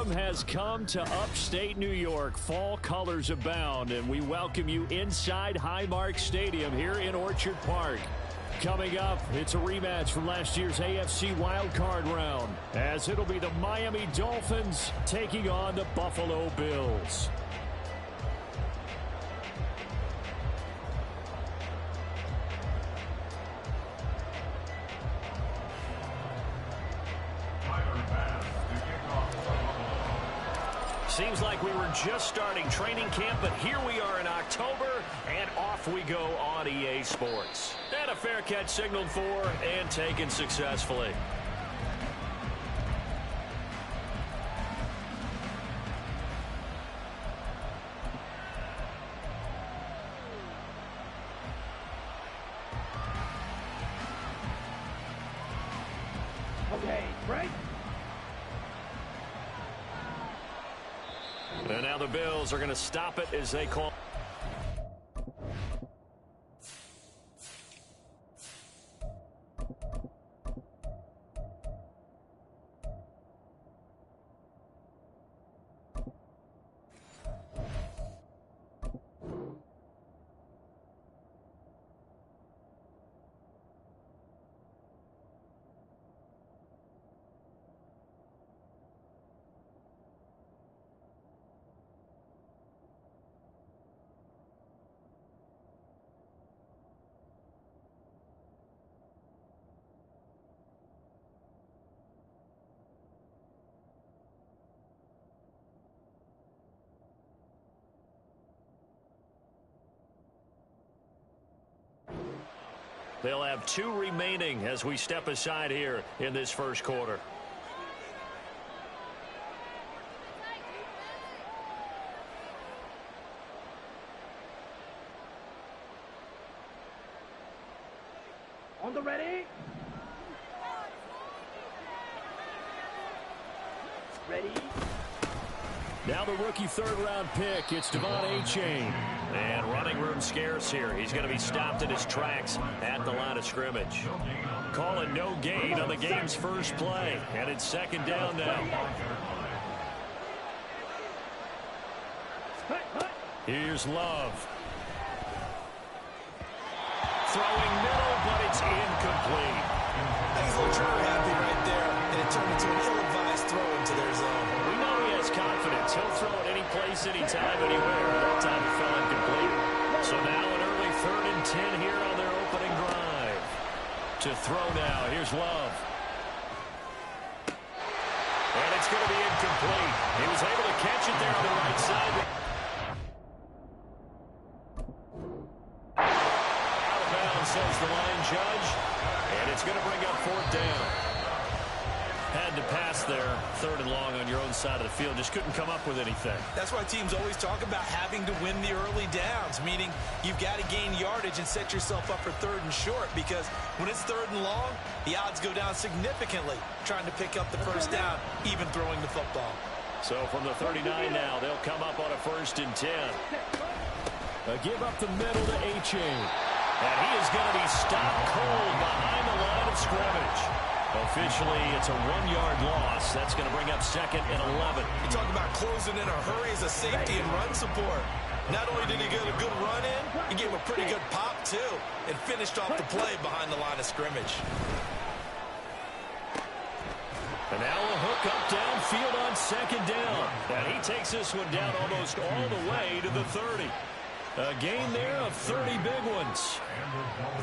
Autumn has come to upstate New York. Fall colors abound, and we welcome you inside Highmark Stadium here in Orchard Park. Coming up, it's a rematch from last year's AFC wildcard round, as it'll be the Miami Dolphins taking on the Buffalo Bills. Seems like we were just starting training camp, but here we are in October, and off we go on EA Sports. And a fair catch signaled for and taken successfully. Okay, right. And now the Bills are going to stop it as they call. They'll have 2 remaining as we step aside here in this first quarter. On the ready. Ready. Now the rookie third-round pick, it's Devon A-Chain. And running room scarce here. He's going to be stopped in his tracks at the line of scrimmage. Calling no gain on the game's first play. And it's second down now. Here's Love. Throwing middle, but it's incomplete. He's a little trigger happy right there, and it turned into an ill-advised throw into their zone. We know he has confidence. He'll throw it any place, anytime, anywhere. That time it fell incomplete. So now an early 3rd and 10 here on their opening drive. To throw now, here's Love. And it's going to be incomplete. He was able to catch it there on the right side. Out of bounds, says the line judge. And it's going to bring up 4th down. Had to pass there, 3rd and long on your own side of the field. Just couldn't come up with anything. That's why teams always talk about having to win the early downs, meaning you've got to gain yardage and set yourself up for 3rd and short, because when it's 3rd and long, the odds go down significantly trying to pick up the first down, even throwing the football. So from the 39 now, they'll come up on a 1st and 10. A give up the middle to A-Chain. And he is going to be stopped cold behind the line of scrimmage. Officially, it's a 1-yard loss. That's going to bring up 2nd and 11. You talk about closing in a hurry as a safety and run support. Not only did he get a good run in, he gave a pretty good pop, too, and finished off the play behind the line of scrimmage. And now a hook up downfield on 2nd down. And he takes this one down almost all the way to the 30. A gain there of 30 big ones.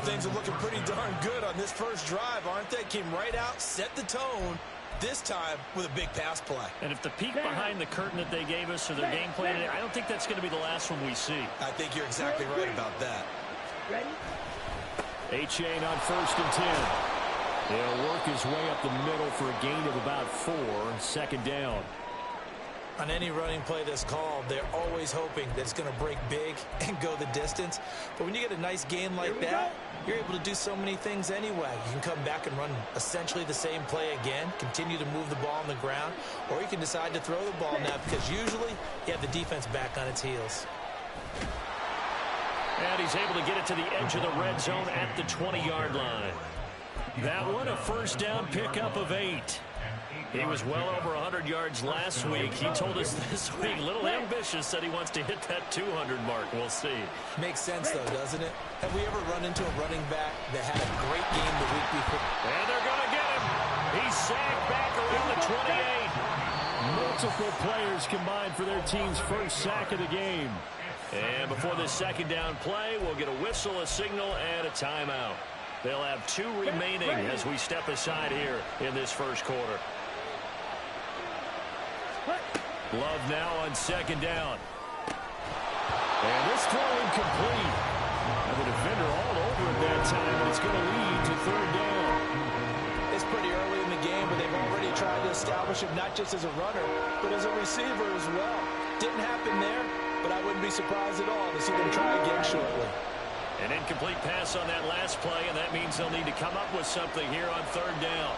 Things are looking pretty darn good on this first drive, aren't they? Came right out, set the tone, this time with a big pass play. And if the peek behind the curtain that they gave us or their game plan, I don't think that's going to be the last one we see. I think you're exactly right about that. Ready? A-Chain on 1st and 10. He'll work his way up the middle for a gain of about 4. 2nd down. On any running play that's called, they're always hoping that it's going to break big and go the distance. But when you get a nice gain like that, you're able to do so many things anyway. You can come back and run essentially the same play again, continue to move the ball on the ground, or you can decide to throw the ball now because usually you have the defense back on its heels. And he's able to get it to the edge of the red zone at the 20-yard line. That one, a 1st down pickup of 8. He was well over 100 yards last week. He told us this week, a little ambitious, said he wants to hit that 200 mark. We'll see. Makes sense, though, doesn't it? Have we ever run into a running back that had a great game the week before? And they're going to get him. He's sacked back around the 28. Multiple players combined for their team's first sack of the game. And before this second down play, we'll get a whistle, a signal, and a timeout. They'll have 2 remaining as we step aside here in this first quarter. Love now on second down. And this throw incomplete. And the defender all over it that time, and it's going to lead to third down. It's pretty early in the game, but they've already tried to establish him not just as a runner, but as a receiver as well. Didn't happen there, but I wouldn't be surprised at all to see them try again shortly. An incomplete pass on that last play, and that means they'll need to come up with something here on third down.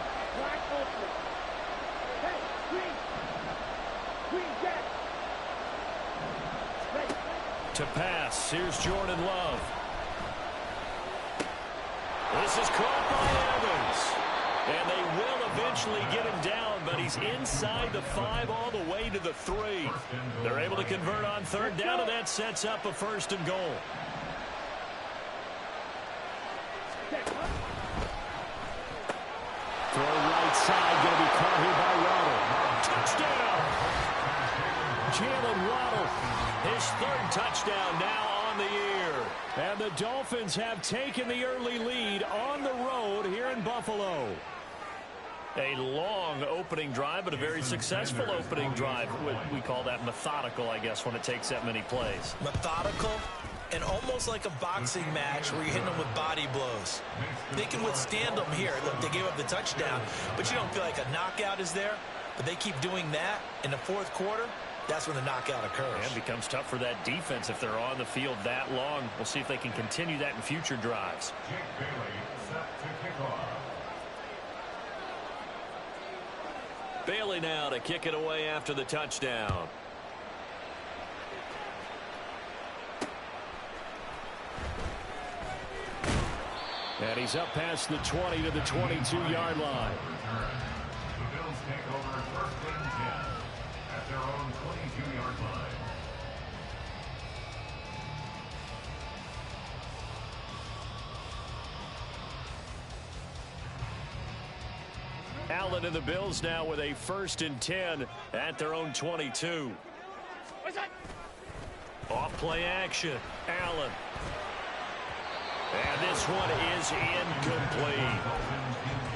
To pass, here's Jordan Love. This is caught by Evans. And they will eventually get him down, but he's inside the 5 all the way to the 3. They're able to convert on third down, and that sets up a first and goal. Throw right side, going to be caught here by Waddle. Touchdown! Jalen Waddle, his 3rd touchdown now on the year. And the Dolphins have taken the early lead on the road here in Buffalo. A long opening drive, but a very successful opening drive. We call that methodical, I guess, when it takes that many plays. Methodical and almost like a boxing match where you're hitting them with body blows. They can withstand them here. Look, they gave up the touchdown, but you don't feel like a knockout is there. But they keep doing that in the 4th quarter. That's when the knockout occurs. And it becomes tough for that defense if they're on the field that long. We'll see if they can continue that in future drives. Bailey now to kick it away after the touchdown. And he's up past the 20 to the 22-yard line. The Bills take over 1st and 10 at their own 22-yard line. Allen and the Bills now with a 1st and 10 at their own 22. Off play action. Allen. And this one is incomplete.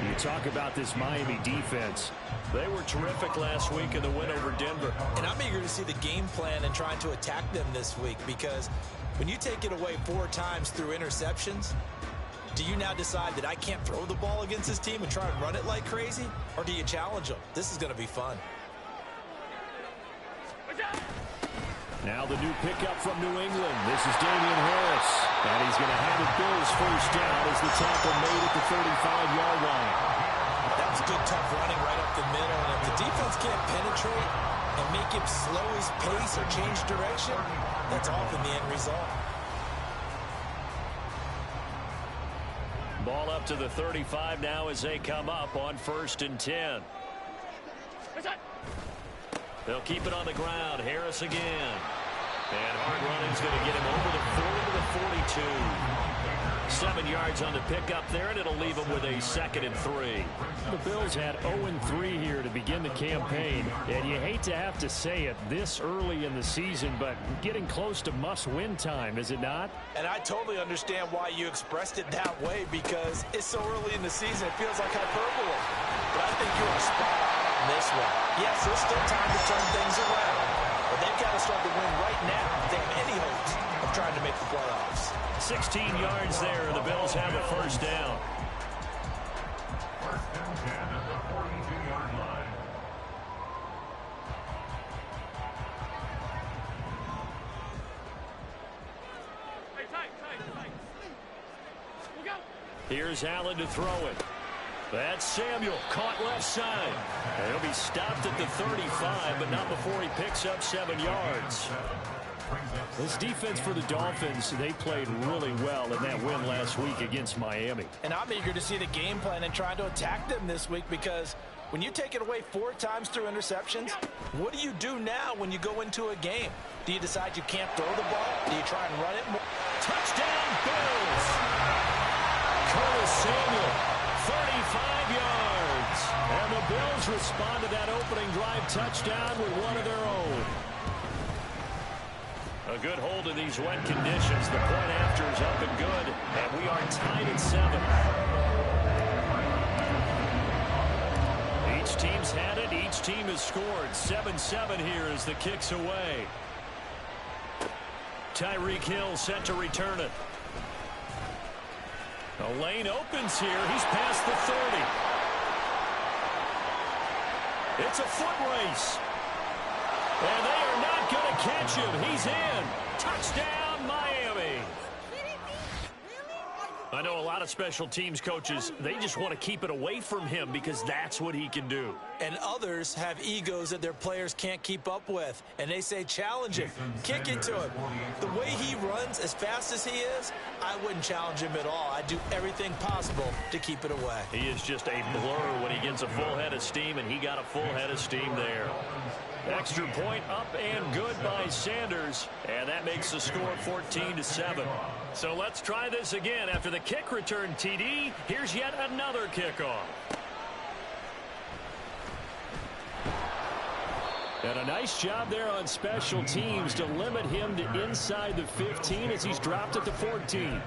You talk about this Miami defense. They were terrific last week in the win over Denver. And I'm eager to see the game plan and trying to attack them this week, because when you take it away 4 times through interceptions, do you now decide that I can't throw the ball against this team and try and run it like crazy? Or do you challenge them? This is going to be fun. Now the new pickup from New England. This is Damian Harris. And he's going to have the Bills first down as the tackle made at the 35-yard line. That was good, tough running right up the middle. And if the defense can't penetrate and make him slow his pace or change direction, that's often the end result. Ball up to the 35 now as they come up on 1st and 10. They'll keep it on the ground. Harris again. And hard running's going to get him over the 40 to the 42. 7 yards on the pickup there, and it'll leave him with a 2nd and 3. The Bills had 0-3 here to begin the campaign, and you hate to have to say it this early in the season, but getting close to must-win time, is it not? And I totally understand why you expressed it that way, because it's so early in the season, it feels like hyperbole. But I think you are spot on this one. Yes, there's still time to turn things around, but they've got to start to win right now if they have any hopes of trying to make the playoffs. 16 yards there, and the Bills have a first down. 1st and 10 at the 42-yard line. Here's Allen to throw it. That's Samuel, caught left side. And he'll be stopped at the 35, but not before he picks up 7 yards. This defense for the Dolphins, they played really well in that win last week against Miami. And I'm eager to see the game plan and trying to attack them this week, because When you take it away 4 times through interceptions, what do you do now when you go into a game? Do you decide you can't throw the ball? Do you try and run it more? Touchdown, Bills! Curtis Samuel, 35 yards. And the Bills respond to that opening drive touchdown with one of their own. A good hold in these wet conditions. The point after is up and good. And we are tied at 7. Each team's had it. Each team has scored. 7-7 here as the kick's away. Tyreek Hill set to return it. The lane opens here. He's past the 30. It's a foot race. And they are not going to catch him. He's in. Touchdown, Miami. I know a lot of special teams coaches, they just want to keep it away from him because that's what he can do. And others have egos that their players can't keep up with. And they say challenge him, kick it to him. The way he runs as fast as he is, I wouldn't challenge him at all. I'd do everything possible to keep it away. He is just a blur when he gets a full head of steam, and he got a full head of steam there. Extra point up and good by Sanders, and that makes the score 14-7. So let's try this again. After the kick return TD, here's yet another kickoff. And a nice job there on special teams to limit him to inside the 15 as he's dropped at the 14.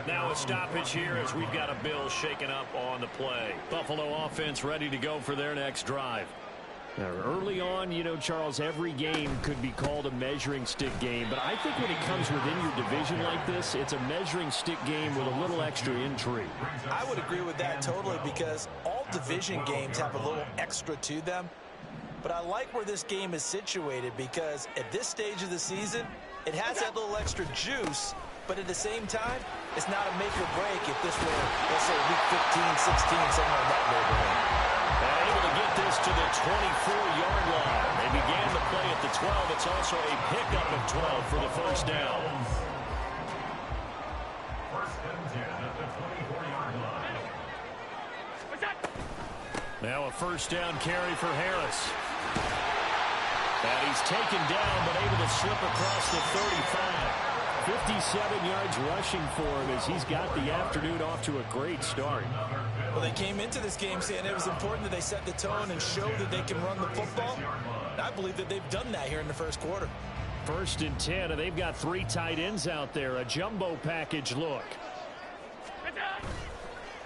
Now a stoppage here as we've got a Bill shaken up on the play. Buffalo offense ready to go for their next drive. Now, early on, you know, Charles, every game could be called a measuring stick game. But I think when it comes within your division like this, it's a measuring stick game with a little extra intrigue. I would agree with that totally because all division games have a little extra to them. But I like where this game is situated because at this stage of the season, it has that little extra juice. But at the same time, it's not a make or break if this were, let's say, week 15, 16, something like that neighborhood. Able to get this to the 24-yard line. They began the play at the 12. It's also a pickup of 12 for the first down. First and 10 at the 24-yard line. Now a first down carry for Harris. And he's taken down but able to slip across the 35. 57 yards rushing for him as he's got the afternoon off to a great start. Well, they came into this game saying it was important that they set the tone and show that they can run the football. And I believe that they've done that here in the first quarter. First and 10, and they've got 3 tight ends out there. A jumbo package look.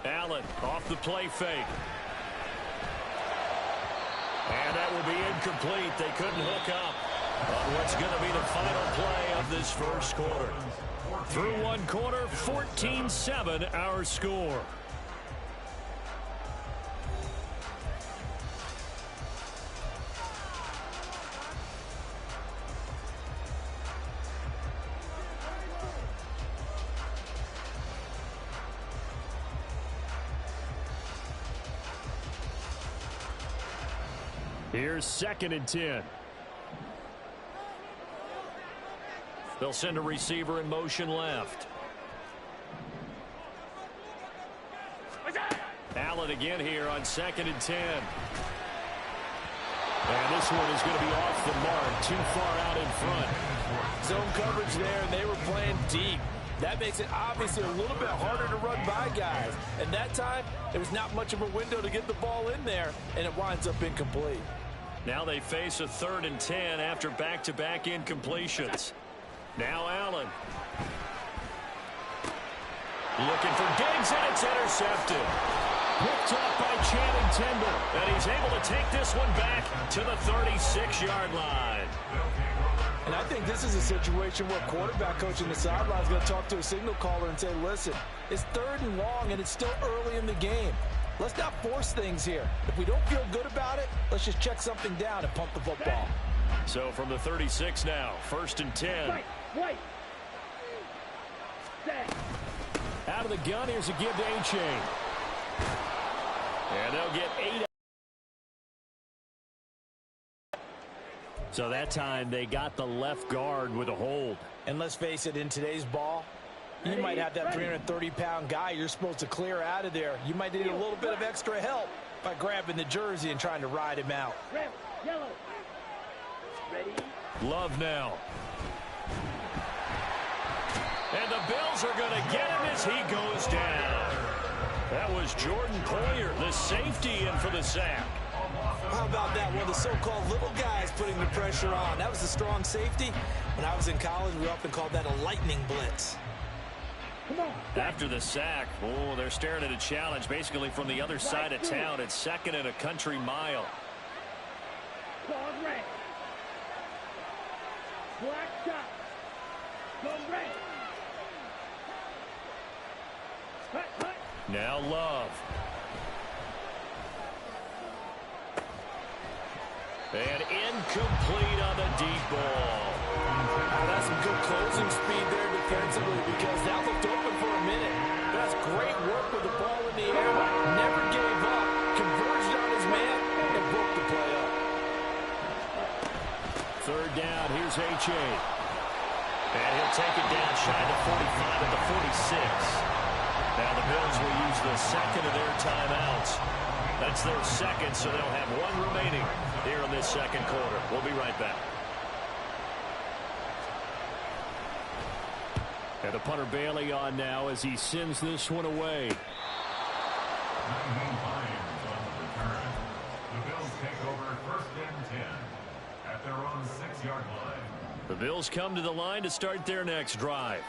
Allen off the play fake. And that will be incomplete. They couldn't hook up on what's going to be the final play of this first quarter. Through one quarter, 14-7 our score. Here's 2nd and 10. They'll send a receiver in motion left. Allen again here on 2nd and 10. And this one is going to be off the mark, too far out in front. Zone coverage there, and they were playing deep. That makes it obviously a little bit harder to run by guys. And that time, there was not much of a window to get the ball in there, and it winds up incomplete. Now they face a 3rd and 10 after back-to-back incompletions. Now Allen. Looking for Diggs, and it's intercepted. Picked off by Channing Tindall. And he's able to take this one back to the 36-yard line. And I think this is a situation where quarterback coach in the sideline is going to talk to a signal caller and say, listen, it's 3rd and long, and it's still early in the game. Let's not force things here. If we don't feel good about it, let's just check something down and pump the football. So from the 36 now, 1st and 10. Wait. Set. Out of the gun, here's a give to A-Chain. And they'll get 8. So that time they got the left guard with a hold. And let's face it, in today's ball, you might have that 330-pound guy you're supposed to clear out of there. You might need a little bit of extra help. by grabbing the jersey and trying to ride him out. Red, yellow. Ready? Love now. And the Bills are going to get him as he goes down. That was Jordan Poyer, the safety, in for the sack. How about that? One of the so-called little guys putting the pressure on. That was a strong safety. When I was in college, we often called that a lightning blitz. Come on. After the sack, oh, they're staring at a challenge basically from the other side of town. It's second and a country mile. Claws red. Black top. Go red. Cut, cut. Now Love. And incomplete on the deep ball. Now, that's some good closing speed there defensively because that looked open for a minute. That's great work with the ball in the air. Never gave up. Converged on his man and broke the play up. Third down, here's H.A. And he'll take it down shy to 45 at the 46. Now the Bills will use the second of their timeouts. That's their second, so they'll have one remaining here in this second quarter. We'll be right back. And the punter Bailey on now as he sends this one away. 19 Lions on the return. The Bills take over first and 10 at their own 6-yard line. The Bills come to the line to start their next drive.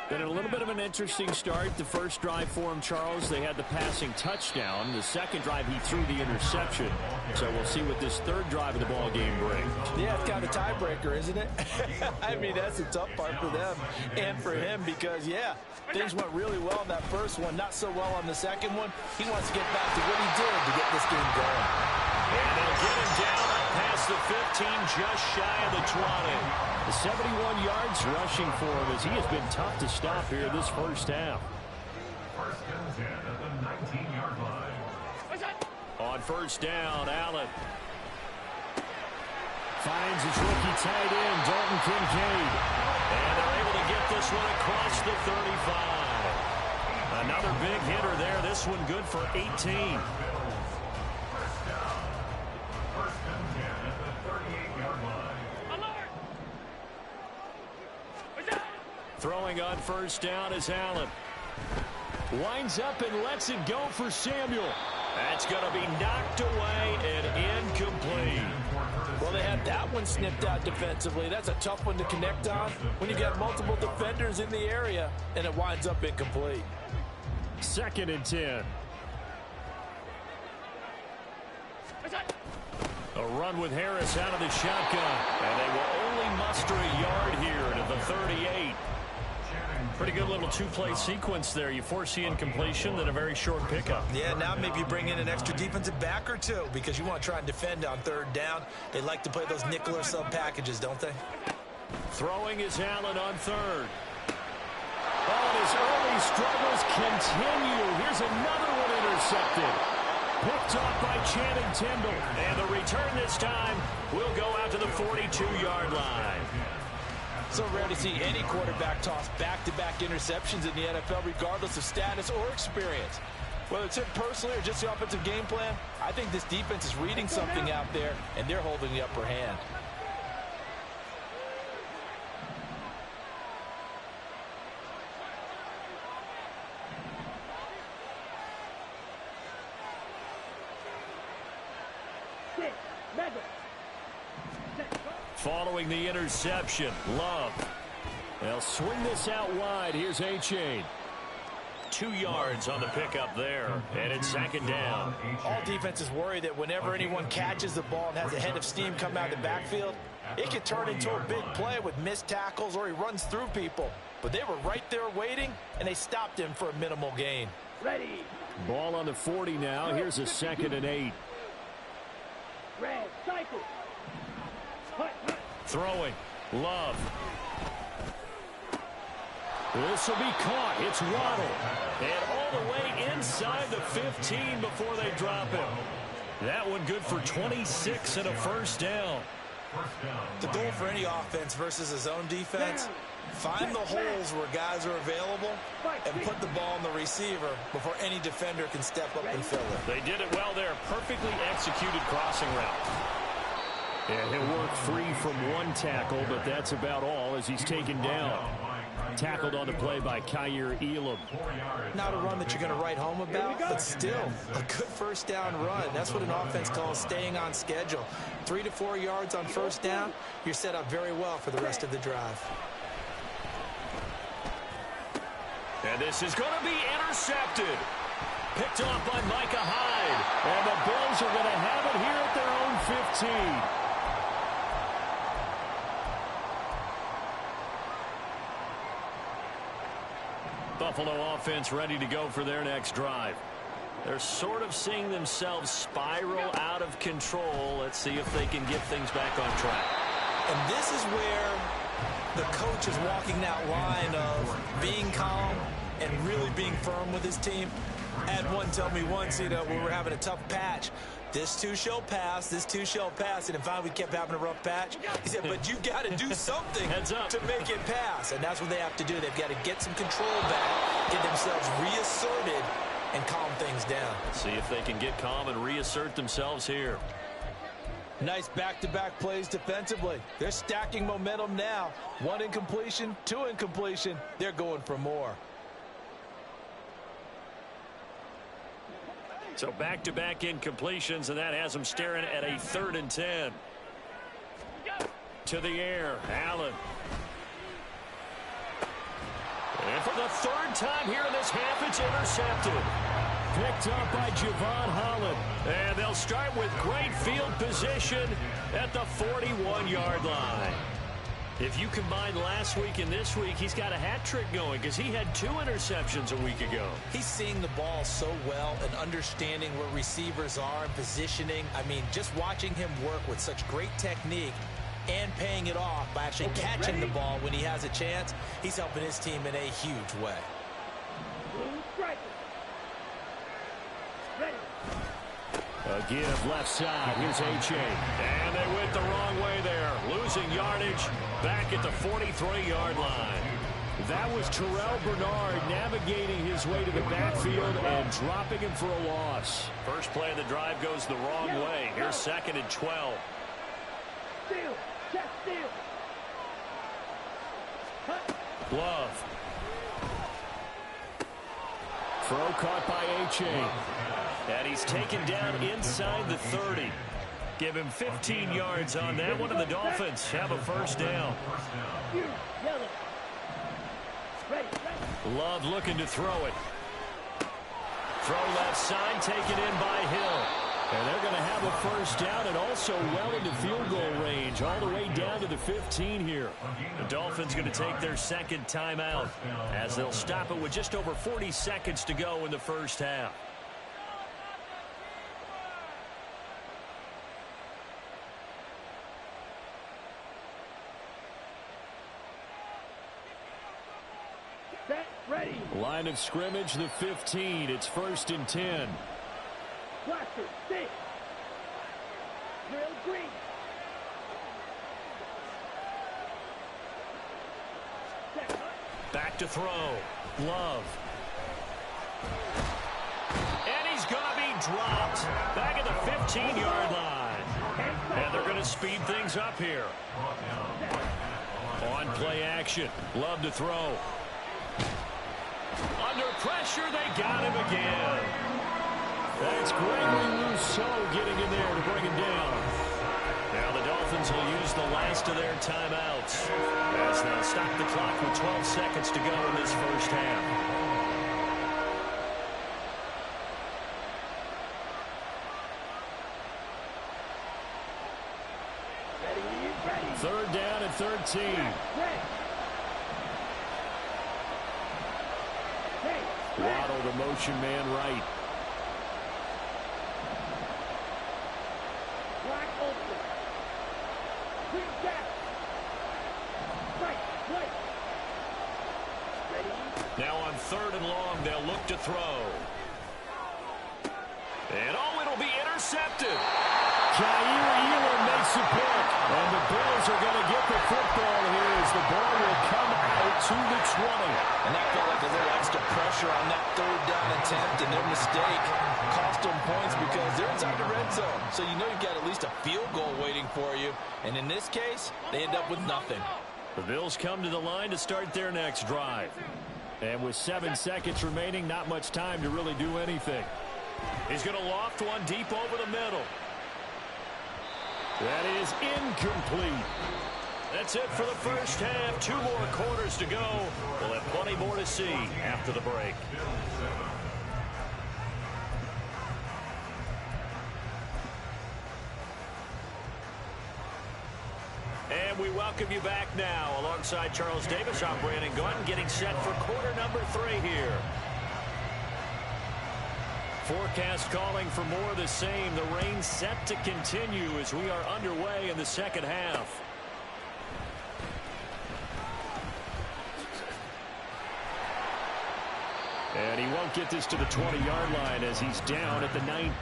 Been a little bit of an interesting start. The first drive for him, Charles, they had the passing touchdown. The second drive, he threw the interception. So we'll see what this third drive of the ball game brings. Yeah, it's kind of a tiebreaker, isn't it? I mean, that's the tough part for them and for him because, yeah, things went really well in that first one, not so well on the second one. He wants to get back to what he did to get this game going. And they'll get him down past the 15, just shy of the 20. The 71 yards rushing for him as he has been tough to stop here this first half. First and 10 at the 19-yard line. On first down, Allen finds his rookie tight end, Dalton Kincaid. And they're able to get this one across the 35. Another big hitter there. This one good for 18. First and 10 at the 38-yard line. Throwing on first down is Allen. Winds up and lets it go for Samuel. That's going to be knocked away and incomplete. Well, they had that one snipped out defensively. That's a tough one to connect on when you got multiple defenders in the area, and it winds up incomplete. Second and 10. A run with Harris out of the shotgun. And they will only muster a yard here to the 38. Pretty good little two-play sequence there. You foresee incompletion, then a very short pickup. Yeah, now maybe you bring in an extra defensive back or two because you want to try and defend on third down. They like to play those nickel or sub packages, don't they? Throwing is Allen on third. Oh, and his early struggles continue. Here's another one intercepted. Picked off by Channing Tindall. And the return this time will go out to the 42-yard line. So rare to see any quarterback toss back-to-back interceptions in the NFL, regardless of status or experience. Whether it's him personally or just the offensive game plan, I think this defense is reading something out there, and they're holding the upper hand. Following the interception, Love. They'll swing this out wide. Here's A-Chain. 2 yards on the pickup there, and it's second down. All defenses worry that whenever anyone catches the ball and has a head of steam come out of the backfield, it can turn into a big play with missed tackles or he runs through people. But they were right there waiting, and they stopped him for a minimal gain. Ready. Ball on the 40 now. Here's a second and 8. Red, cycle. Hut, hut. Throwing. Love. This will be caught. It's Waddle. And all the way inside the 15 before they drop him. That one good for 26 and a first down. The goal for any offense versus a zone defense, find the holes where guys are available and put the ball on the receiver before any defender can step up and fill it. They did it well there. Perfectly executed crossing route. Yeah, he'll work free from one tackle, but that's about all as he's taken down. Tackled on the play by Kyer Elam. Not a run that you're going to write home about, but still a good first down run. That's what an offense calls staying on schedule. 3 to 4 yards on first down, you're set up very well for the rest of the drive. And this is going to be intercepted. Picked off by Micah Hyde. And the Bills are going to have it here at their own 15. Buffalo offense ready to go for their next drive. They're sort of seeing themselves spiral out of control. Let's see if they can get things back on track. And this is where the coach is walking that line of being calm and really being firm with his team. I had one tell me once, when we were having a tough patch, this too shall pass, this too shall pass. And finally we kept having a rough patch. He said, but you got to do something to make it pass. And that's what they have to do. They've got to get some control back, get themselves reasserted, and calm things down. See if they can get calm and reassert themselves here. Nice back-to-back plays defensively. They're stacking momentum now. 1 incompletion, 2 incompletion. They're going for more. So back-to-back incompletions, and that has them staring at a 3rd and 10. To the air, Allen. And for the 3rd time here in this half, it's intercepted. Picked up by Javon Holland. And they'll start with great field position at the 41-yard line. If you combine last week and this week, he's got a hat trick going because he had 2 interceptions a week ago. He's seeing the ball so well and understanding where receivers are and positioning. I mean, just watching him work with such great technique and paying it off by actually catching the ball when he has a chance, he's helping his team in a huge way. A give left side. Here's H.A. And they went the wrong way there. Losing yardage back at the 43-yard line. That was Terrell Bernard navigating his way to the backfield and dropping him for a loss. First play of the drive goes the wrong way. Here's 2nd and 12. Steal. Check steal. Love. Throw caught by H.A. And he's taken down inside the 30. Give him 15 yards on that one, and the Dolphins have a first down. Love looking to throw it. Throw left side, taken in by Hill. And they're going to have a first down and also well into field goal range, all the way down to the 15 here. The Dolphins going to take their 2nd timeout as they'll stop it with just over 40 seconds to go in the first half. Ready. Line of scrimmage, the 15. It's 1st and 10. Blaster, 6. Drill green. Back to throw. Love. And he's going to be dropped back at the 15-yard line. And they're going to speed things up here. On play action. Love to throw. Under pressure, they got him again. That's Gregory Rousseau getting in there to bring him down. Now the Dolphins will use the last of their timeouts as they'll stop the clock with 12 seconds to go in this first half. Ready. 3rd down and 13. Waddle the motion man right. Black open. Green gap. Right. Ready. Now on 3rd and long, they'll look to throw. And it'll be intercepted. Kyer Elam makes gets the pick. And the Bills are going to get the football here as the ball will come out to the 20. And that felt like a little extra pressure on that third down attempt, and their mistake cost them points because they're inside the red zone. So you know you've got at least a field goal waiting for you. And in this case, they end up with nothing. The Bills come to the line to start their next drive. And with 7 seconds remaining, not much time to really do anything. He's going to loft one deep over the middle. That is incomplete. That's it for the first half. 2 more quarters to go. We'll have plenty more to see after the break. And we welcome you back now. Alongside Charles Davis, I'm Brandon Gunn, getting set for quarter number 3 here. Forecast calling for more of the same. The rain set to continue as we are underway in the second half. And he won't get this to the 20-yard line as he's down at the 9.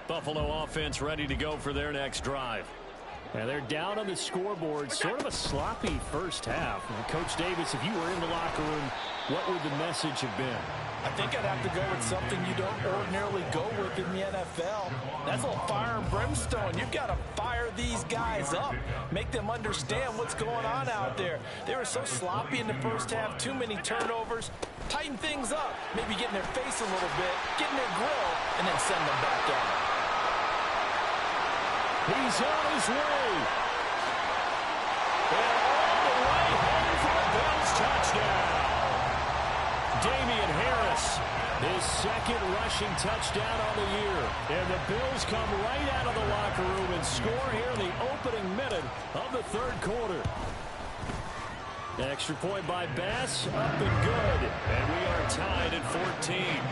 Buffalo offense ready to go for their next drive. And they're down on the scoreboard. Sort of a sloppy first half. And Coach Davis, if you were in the locker room, what would the message have been? I think I'd have to go with something you don't ordinarily go with in the NFL. That's a little fire and brimstone. You've got to fire these guys up. Make them understand what's going on out there. They were so sloppy in the first half. Too many turnovers. Tighten things up. Maybe get in their face a little bit. Get in their grill. And then send them back down. He's on his way. And all the way home for the Bills touchdown. Damian Harris, his second rushing touchdown on the year. And the Bills come right out of the locker room and score here in the opening minute of the third quarter. Extra point by Bass, up and good. And we are tied at 14.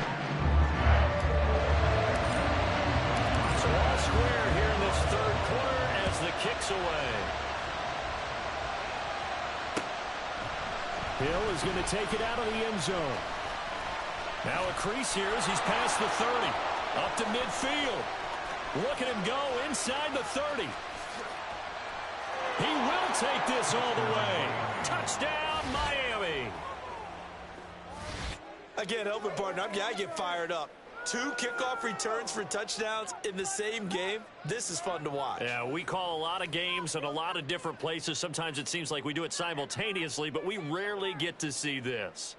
So all square here in this third quarter as the kick's away. Hill is going to take it out of the end zone. Now a crease here as he's past the 30. Up to midfield. Look at him go inside the 30. He will take this all the way. Touchdown, Miami. I can't help it, partner. I get fired up. 2 kickoff returns for touchdowns in the same game. This is fun to watch. Yeah, we call a lot of games in a lot of different places. Sometimes it seems like we do it simultaneously, but we rarely get to see this.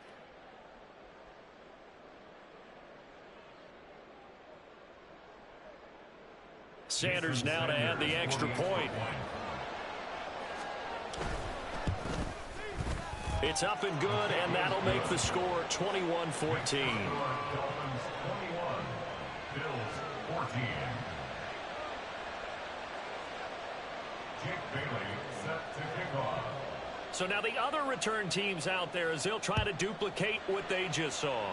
Sanders now to add the extra point. It's up and good, and that'll make the score 21-14. So now the other return teams out there as they'll try to duplicate what they just saw.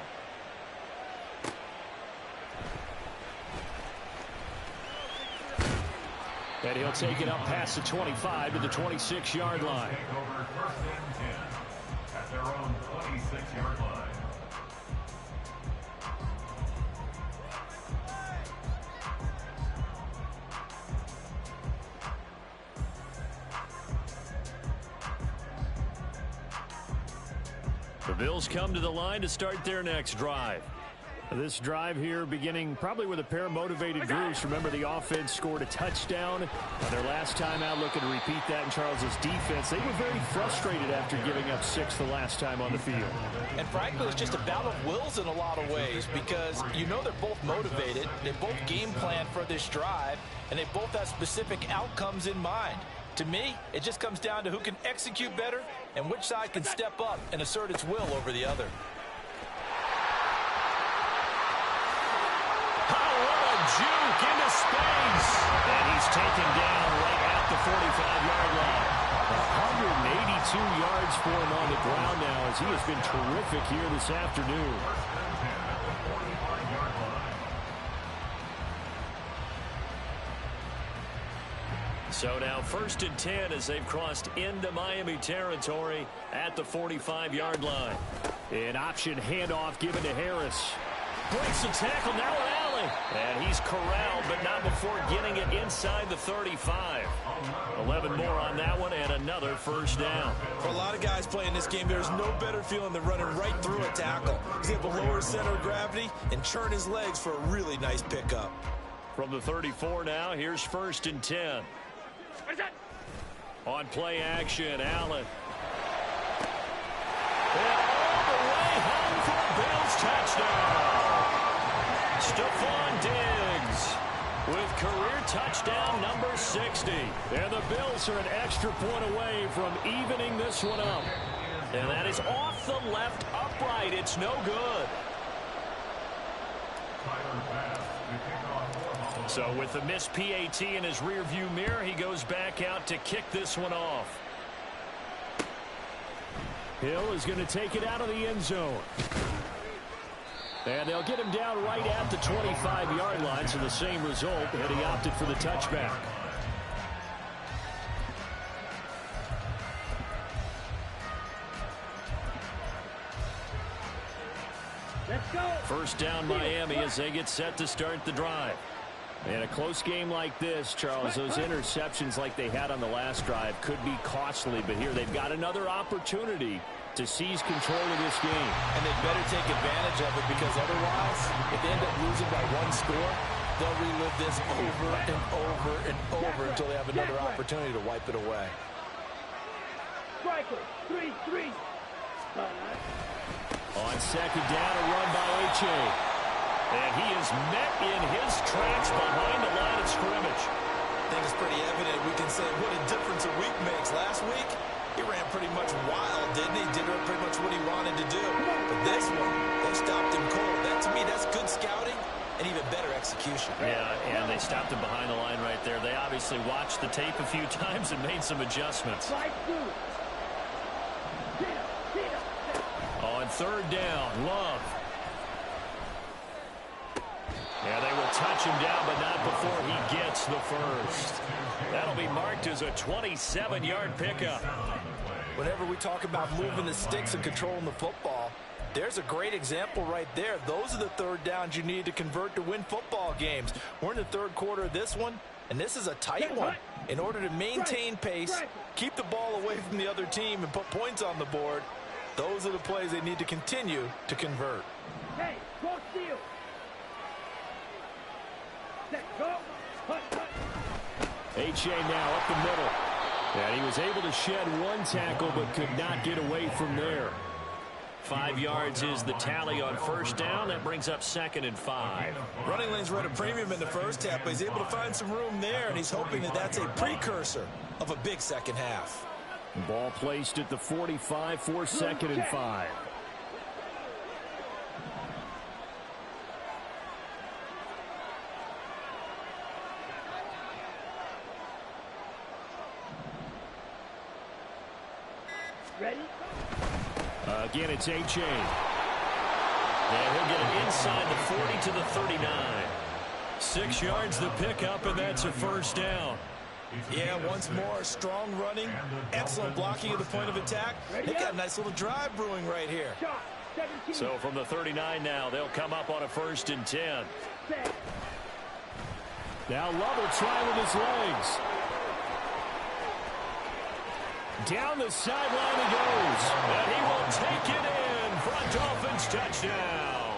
And he'll take it up past the 25 to the 26-yard line. First and 10 at their own 26-yard line. The Bills come to the line to start their next drive. This drive here beginning probably with a pair of motivated groups. Remember, the offense scored a touchdown on their last time out, looking to repeat that in Charles's defense. They were very frustrated after giving up 6 the last time on the field. And frankly, it's just a battle of wills in a lot of ways because you know they're both motivated. They both game plan for this drive, and they both have specific outcomes in mind. To me, it just comes down to who can execute better and which side can step up and assert its will over the other. Juke into space. And is taken down right at the 45-yard line. 182 yards for him on the ground now as he has been terrific here this afternoon. So now 1st and 10 as they've crossed into Miami territory at the 45-yard line. An option handoff given to Harris. Breaks the tackle, now an alley. And he's corralled, but not before getting it inside the 35. 11 more on that one, and another first down. For a lot of guys playing this game, there's no better feeling than running right through a tackle. He's able to lower his center of gravity and churn his legs for a really nice pickup. From the 34 now, here's 1st and 10. On play action, Allen. And all the way home for a Bills touchdown. Stephon Diggs with career touchdown number 60. And the Bills are an extra point away from evening this one up. And that is off the left upright. It's no good. So with the missed PAT in his rearview mirror, he goes back out to kick this one off. Hill is going to take it out of the end zone. And they'll get him down right at the 25-yard line, so the same result, and he opted for the touchback. Let's go. First down Miami as they get set to start the drive. In a close game like this, Charles, those interceptions like they had on the last drive could be costly, but here they've got another opportunity to seize control of this game. And they better take advantage of it, because otherwise, if they end up losing by one score, they'll relive this over and over and over until they have another opportunity to wipe it away. Striker, 3-3. On second down, a run by H.A. And he is met in his tracks behind the line of scrimmage. I think it's pretty evident. We can say what a difference a week makes. Last week, he ran pretty much wild, didn't he? Did pretty much what he wanted to do. But this one, they stopped him cold. That, to me, that's good scouting and even better execution. Yeah, and they stopped him behind the line right there. They obviously watched the tape a few times and made some adjustments. On third down, Love. Yeah, they will touch him down, but not before he gets the first. That'll be marked as a 27-yard pickup. Whenever we talk about moving the sticks and controlling the football, there's a great example right there. Those are the third downs you need to convert to win football games. We're in the third quarter of this one, and this is a tight one. In order to maintain pace, keep the ball away from the other team, and put points on the board, those are the plays they need to continue to convert. Hey, cross field. Go. H.A. now up the middle. And he was able to shed one tackle but could not get away from there. 5 yards is the tally on first down. That brings up 2nd and 5. Running lanes were at a premium in the first half, but he's able to find some room there, and he's hoping that that's a precursor of a big second half. Ball placed at the 45 for 2nd and 5. Ready? Again, it's H.A. And he'll get it inside the 40 to the 39. 6 yards the pickup, and that's a first down. Yeah, once more, strong running, excellent blocking at the point of attack. They got a nice little drive brewing right here. So from the 39 now, they'll come up on a 1st and 10. Now Love will try with his legs. Down the sideline he goes. And he will take it in for a Dolphins touchdown.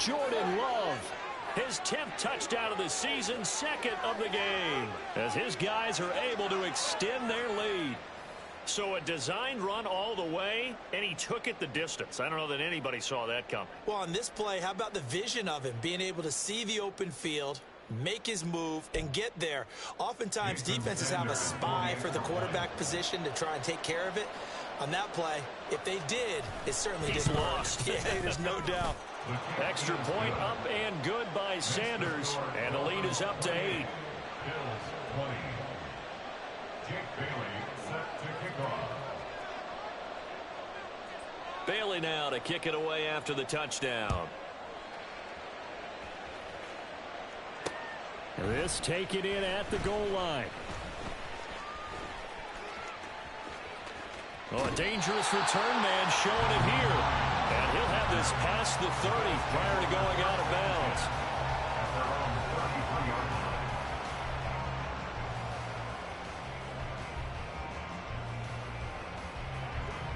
Jordan Love, his 10th touchdown of the season, 2nd of the game, as his guys are able to extend their lead. So a designed run all the way, and he took it the distance. I don't know that anybody saw that coming. Well, on this play, how about the vision of him, being able to see the open field, make his move, and get there. Oftentimes, defenses have a spy for the quarterback position to try and take care of it. On that play, if they did, it certainly didn't work. Lost. Yeah, there's no doubt. Extra point up and good by Sanders, and the lead is up to 8. Bills 20. Jake Bailey set to kick off. Bailey now to kick it away after the touchdown. This taken in at the goal line. Oh, a dangerous return man showing it here. And he'll have this past the 30 prior to going out of bounds.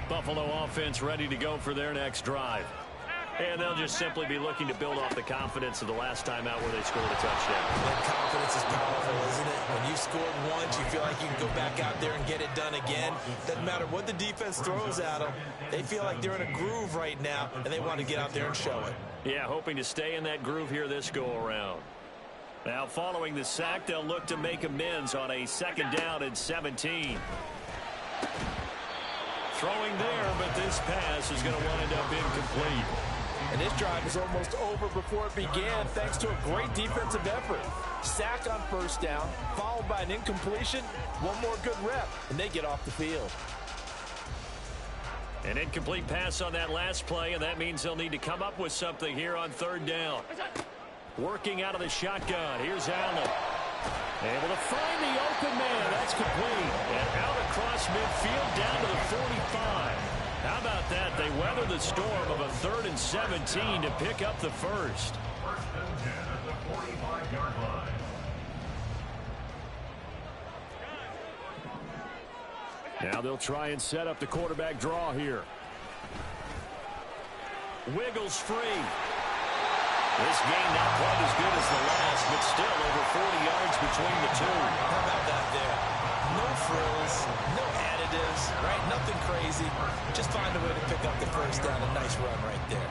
Buffalo offense ready to go for their next drive. And they'll just simply be looking to build off the confidence of the last time out where they scored a touchdown. That confidence is powerful, isn't it? When you scored once, you feel like you can go back out there and get it done again. Doesn't matter what the defense throws at them. They feel like they're in a groove right now, and they want to get out there and show it. Yeah, hoping to stay in that groove here this go-around. Now, following the sack, they'll look to make amends on a 2nd down and 17. Throwing there, but this pass is going to wind up incomplete. And this drive is almost over before it began thanks to a great defensive effort. Sack on 1st down, followed by an incompletion, one more good rep, and they get off the field. An incomplete pass on that last play, and that means they'll need to come up with something here on 3rd down. Working out of the shotgun. Here's Allen. Able to find the open man. That's complete. And out across midfield down to the 45. How about that? They weather the storm of a 3rd and 17 to pick up the first. 1st and 10 at the 45-yard line. Now they'll try and set up the quarterback draw here. Wiggles free. This game not quite as good as the last, but still over 40 yards between the two. How about that there? No frills, no additives, right? Nothing crazy. Just find a way to pick up the 1st down. A nice run right there.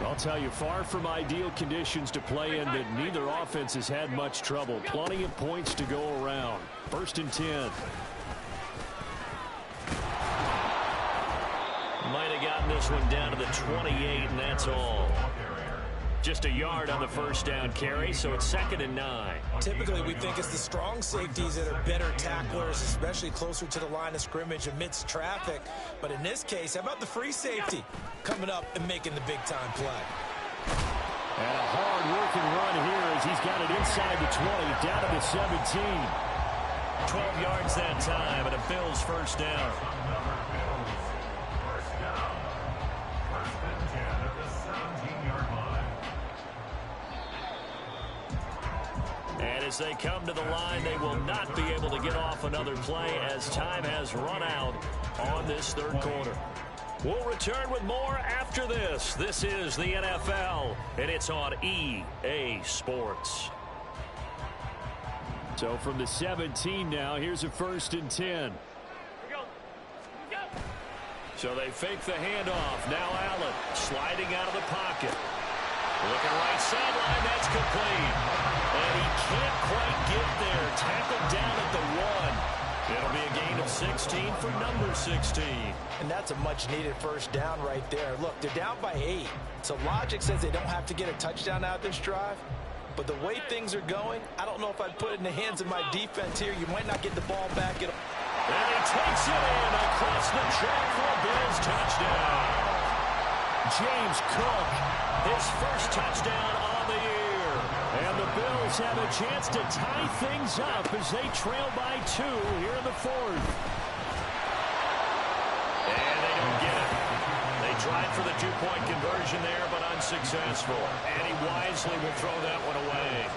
I'll tell you, far from ideal conditions to play in, but neither offense has had much trouble. Plenty of points to go around. 1st and 10. Might have gotten this one down to the 28, and that's all. Just a yard on the 1st down carry, so it's 2nd and 9. Typically, we think it's the strong safeties that are better tacklers, especially closer to the line of scrimmage amidst traffic. But in this case, how about the free safety coming up and making the big-time play? And a hard-working run here as he's got it inside the 20, down to the 17. 12 yards that time, and a Bills 1st down. And as they come to the line, they will not be able to get off another play as time has run out on this 3rd quarter. We'll return with more after this. This is the NFL, and it's on EA Sports. So from the 17 now, here's a 1st and 10. So they fake the handoff. Now Allen sliding out of the pocket. Looking right sideline, that's complete. And he can't quite get there. Tackled down at the 1. It'll be a gain of 16 for number 16. And that's a much-needed 1st down right there. Look, they're down by 8. So logic says they don't have to get a touchdown out of this drive. But the way things are going, I don't know if I'd put it in the hands of my defense here. You might not get the ball back at all. And he takes it in across the track for a Bills touchdown. James Cook, his 1st touchdown on the year. And the Bills have a chance to tie things up as they trail by 2 here in the 4th. And they don't get it. They tried for the 2-point conversion there, but unsuccessful. And he wisely will throw that one away.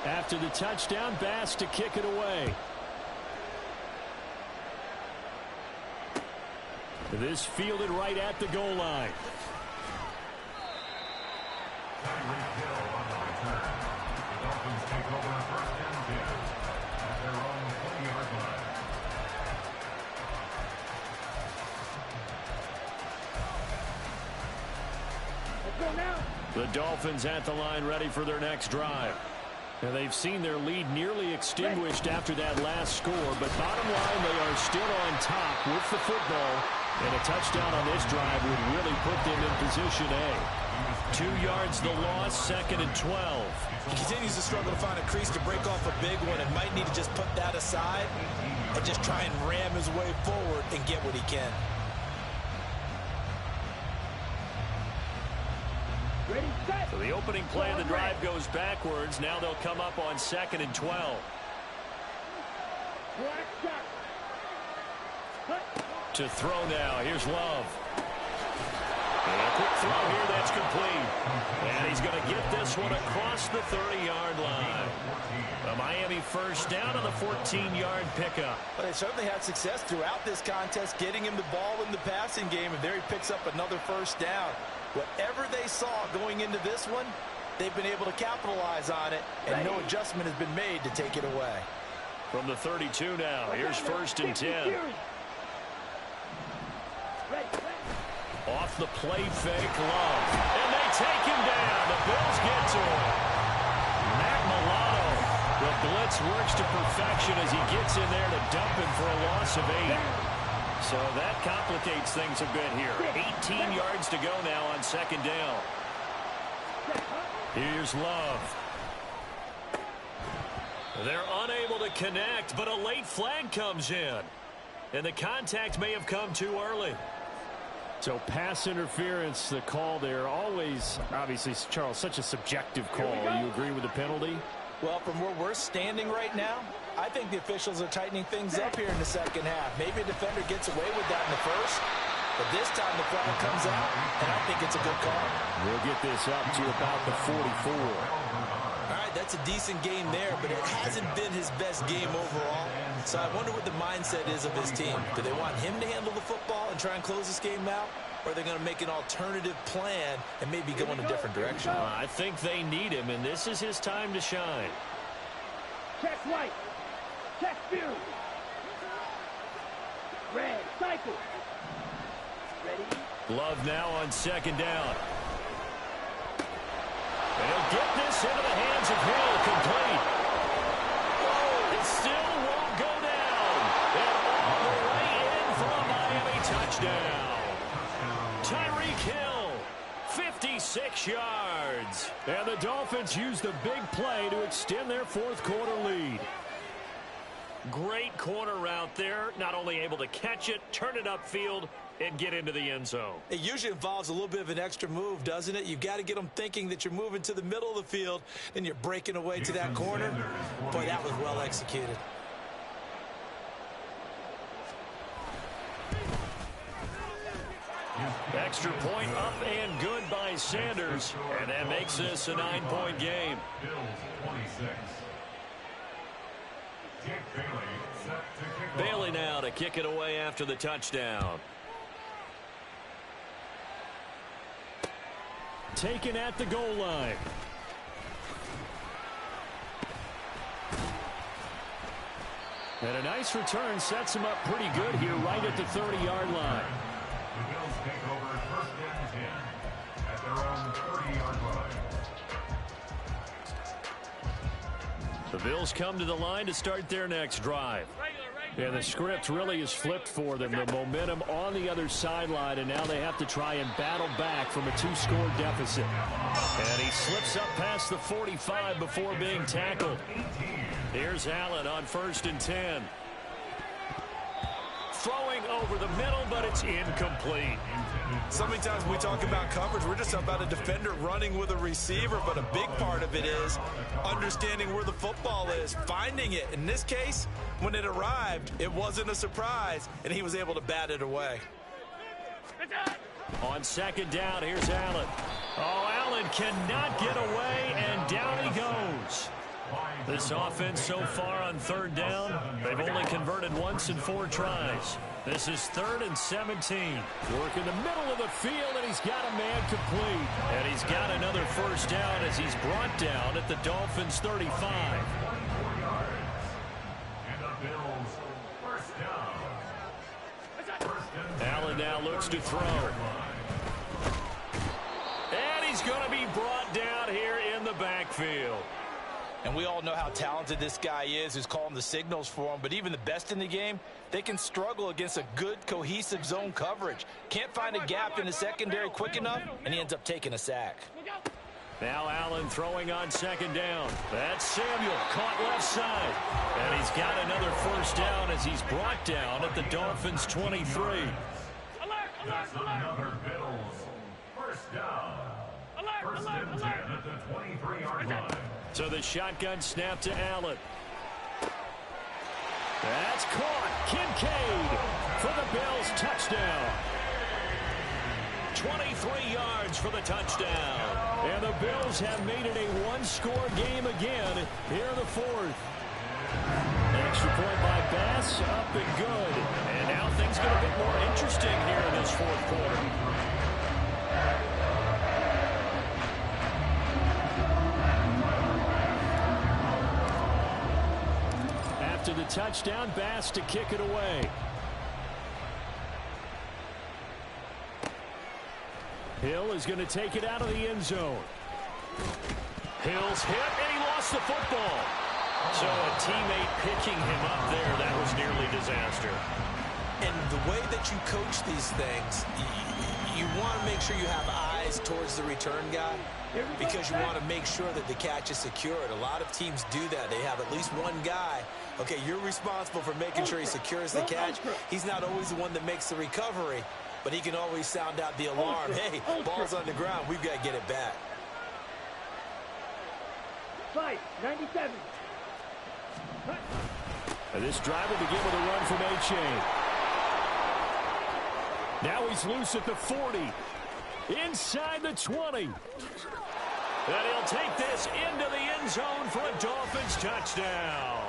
After the touchdown, Bass to kick it away. This fielded right at the goal line. The Dolphins at the line ready for their next drive. And they've seen their lead nearly extinguished after that last score, but bottom line, they are still on top with the football, and a touchdown on this drive would really put them in position A. 2 yards the loss, 2nd and 12. He continues to struggle to find a crease to break off a big one and might need to just put that aside and just try and ram his way forward and get what he can. Ready, set. So the opening play of the drive goes backwards. Now they'll come up on 2nd and 12. Black shot. To throw now. Here's Love. And a quick throw here. That's complete. And he's going to get this one across the 30-yard line. A Miami first down on the 14-yard pickup. Well, they certainly had success throughout this contest, getting him the ball in the passing game, and there he picks up another first down. Whatever they saw going into this one, they've been able to capitalize on it, and no adjustment has been made to take it away. From the 32 now, here's 1st and 10. Off the play fake, Love. And they take him down. The Bills get to him. Matt Milano. The blitz works to perfection as he gets in there to dump him for a loss of 8. So that complicates things a bit here. 18 yards to go now on 2nd down. Here's Love. They're unable to connect, but a late flag comes in. And the contact may have come too early. So pass interference, the call there, always, obviously, Charles, such a subjective call. Do you agree with the penalty? Well, from where we're standing right now, I think the officials are tightening things up here in the second half. Maybe a defender gets away with that in the first, but this time the flag comes out, and I think it's a good call. We'll get this up to about the 44. All right, that's a decent game there, but it hasn't been his best game overall. So I wonder what the mindset is of his team. Do they want him to handle the football and try and close this game out? Or are they going to make an alternative plan and maybe go in a different direction? I think they need him, and this is his time to shine. Check white. Check blue. Red, cycle. Ready. Love now on 2nd down. And he'll get this into the hands of Hill, complete. It still won't go down. And all the way in for a Miami touchdown. Tyreek Hill, 56 yards. And the Dolphins use the big play to extend their 4th quarter lead. Great corner route there. Not only able to catch it, turn it upfield, and get into the end zone. It usually involves a little bit of an extra move, doesn't it? You've got to get them thinking that you're moving to the middle of the field, and you're breaking away to that corner. Boy, that was well executed. Extra point up and good by Sanders, and that makes this a 9-point game. Bills 26. Bailey now to kick it away after the touchdown. Taken at the goal line. And a nice return sets him up pretty good here right at the 30-yard line. The Bills take over 1st and 10 at their own 30-yard line. The Bills come to the line to start their next drive. Yeah, the script really is flipped for them. The momentum on the other sideline, and now they have to try and battle back from a 2-score deficit. And he slips up past the 45 before being tackled. Here's Allen on 1st and 10. Throwing over the middle, but it's incomplete. So many times when we talk about coverage, we're just about a defender running with a receiver, but a big part of it is understanding where the football is, finding it. In this case, when it arrived, it wasn't a surprise, and he was able to bat it away. On 2nd down, here's Allen. Oh, Allen cannot get away, and down he goes. This offense so far on 3rd down, they've only converted once in 4 tries. This is 3rd and 17. Work in the middle of the field, and he's got a man complete. And he's got another first down as he's brought down at the Dolphins' 35. And the Bills first down. Allen now looks to throw. And he's going to be brought down here in the backfield. And we all know how talented this guy is who's calling the signals for him. But even the best in the game, they can struggle against a good, cohesive zone coverage. Can't find a gap in the secondary quick enough, and he ends up taking a sack. Now Allen throwing on second down. That's Samuel, caught left side. And he's got another first down as he's brought down at the Dolphins' 23. That's another Bills first down. First and 10 at the 23-yard line. So the shotgun snap to Allen. That's caught. Kincaid for the Bills touchdown. 23 yards for the touchdown. And the Bills have made it a one-score game again here in the fourth. Extra point by Bass, up and good. And now things get a bit more interesting here in this fourth quarter. After the touchdown, Bass to kick it away. Hill is going to take it out of the end zone. Hill's hit, and he lost the football. So a teammate picking him up there, that was nearly disaster. And the way that you coach these things, you want to make sure you have eyes towards the return guy because you want to make sure that the catch is secured. A lot of teams do that. They have at least one guy. Okay, you're responsible for making sure he secures the catch. He's not always the one that makes the recovery, but he can always sound out the alarm. Hey, ball's on the ground. We've got to get it back. 97. And this drive will begin with a run from A-Chain. Now he's loose at the 40. Inside the 20. And he'll take this into the end zone for a Dolphins touchdown.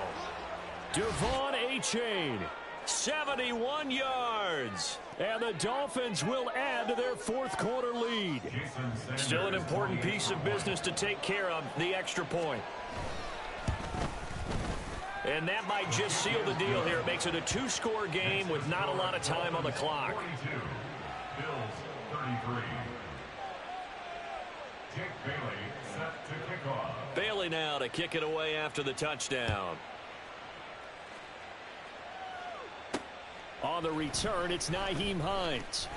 Devon A-Chain, 71 yards. And the Dolphins will add to their fourth quarter lead. Still an important piece of business to take care of, the extra point. And that might just seal the deal here. It makes it a two-score game with not a lot of time on the clock. 42, Bills 33. Dick Bailey set to kick off. Bailey now to kick it away after the touchdown. On the return, it's Nyheim Hines.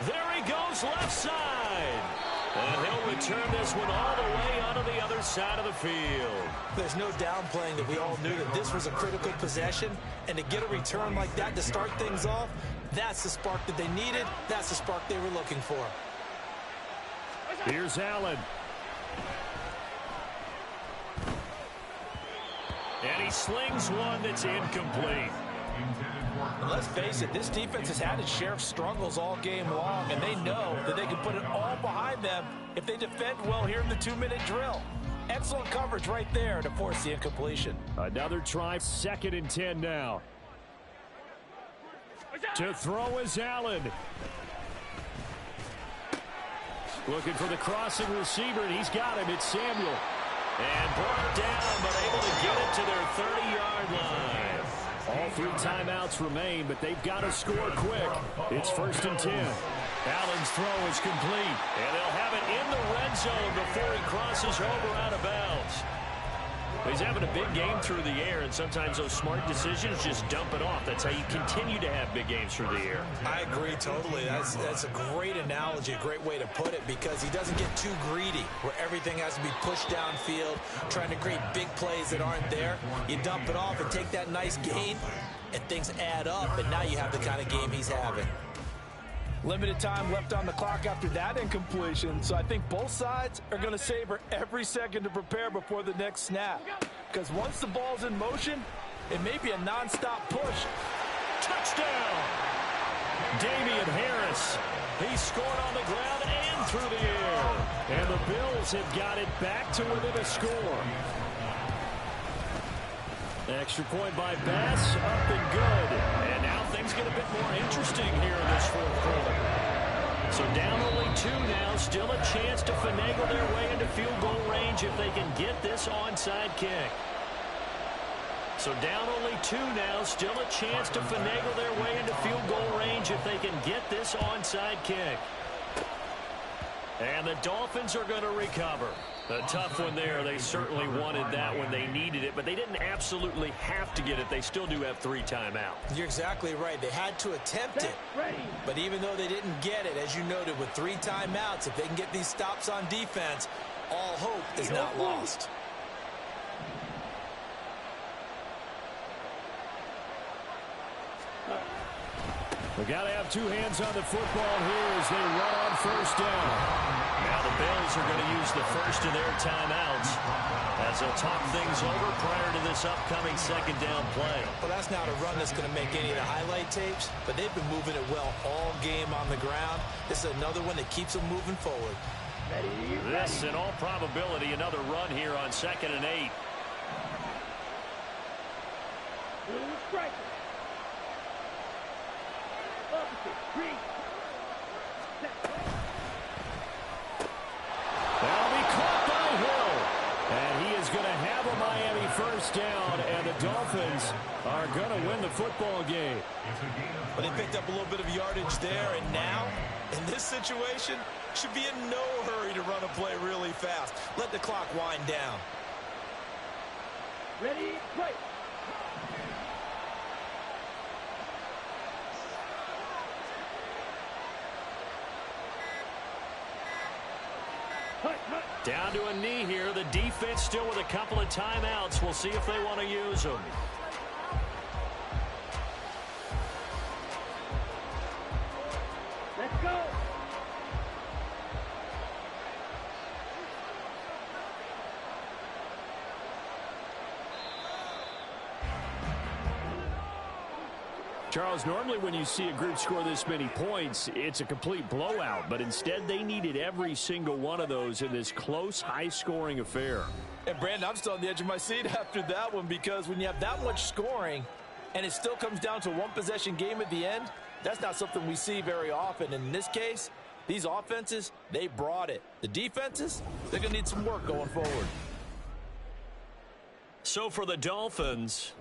There he goes, left side. And he'll return this one all the way onto the other side of the field. There's no downplaying that we all knew that this was a critical possession, and to get a return like that to start things off, that's the spark that they needed. That's the spark they were looking for. Here's Allen. And he slings one that's incomplete. And let's face it, this defense has had its share of struggles all game long, and they know that they can put it all behind them if they defend well here in the 2-minute drill. Excellent coverage right there to force the incompletion. Another try, 2nd and 10 now. To throw is Allen. Looking for the crossing receiver, and he's got him. It's Samuel. And brought down, but able to get it to their 30-yard line. All 3 timeouts remain, but they've got to score quick. It's 1st and 10. Allen's throw is complete, and they'll have it in the red zone before he crosses over out of bounds. He's having a big game through the air, and sometimes those smart decisions just dump it off. That's how you continue to have big games through the air. I agree totally. That's a great analogy, a great way to put it, because he doesn't get too greedy where everything has to be pushed downfield, trying to create big plays that aren't there. You dump it off and take that nice gain, and things add up, and now you have the kind of game he's having. Limited time left on the clock after that incompletion, so I think both sides are going to savor every second to prepare before the next snap. Because once the ball's in motion, it may be a non-stop push. Touchdown! Damian Harris. He scored on the ground and through the air. And the Bills have got it back to within a score. Extra point by Bass, up and good. And now things get a bit more interesting here in this fourth quarter. So down only 2 now, still a chance to finagle their way into field goal range if they can get this onside kick. So down only 2 now, still a chance to finagle their way into field goal range if they can get this onside kick. And the Dolphins are going to recover. A tough one there. They certainly wanted that when they needed it, but they didn't absolutely have to get it. They still do have 3 timeouts. You're exactly right. They had to attempt it. But even though they didn't get it, as you noted, with 3 timeouts, if they can get these stops on defense, all hope is not lost. We got to have 2 hands on the football here as they run on first down. Now the Bills are going to use the first of their timeouts as they'll talk things over prior to this upcoming second down play. Well, that's not a run that's going to make any of the highlight tapes, but they've been moving it well all game on the ground. This is another one that keeps them moving forward. This, in all probability, another run here on 2nd and 8. That'll be caught by Hill. And he is going to have a Miami first down, and the Dolphins are going to win the football game. But they picked up a little bit of yardage there, and now, in this situation, should be in no hurry to run a play really fast. Let the clock wind down. Ready, play. Down to a knee here. The defense still with a couple of timeouts. We'll see if they want to use them. Let's go. Charles, normally when you see a group score this many points, it's a complete blowout. But instead, they needed every single one of those in this close, high-scoring affair. And, Brandon, I'm still on the edge of my seat after that one, because when you have that much scoring and it still comes down to a one-possession game at the end, that's not something we see very often. And in this case, these offenses, they brought it. The defenses, they're going to need some work going forward. So for the Dolphins,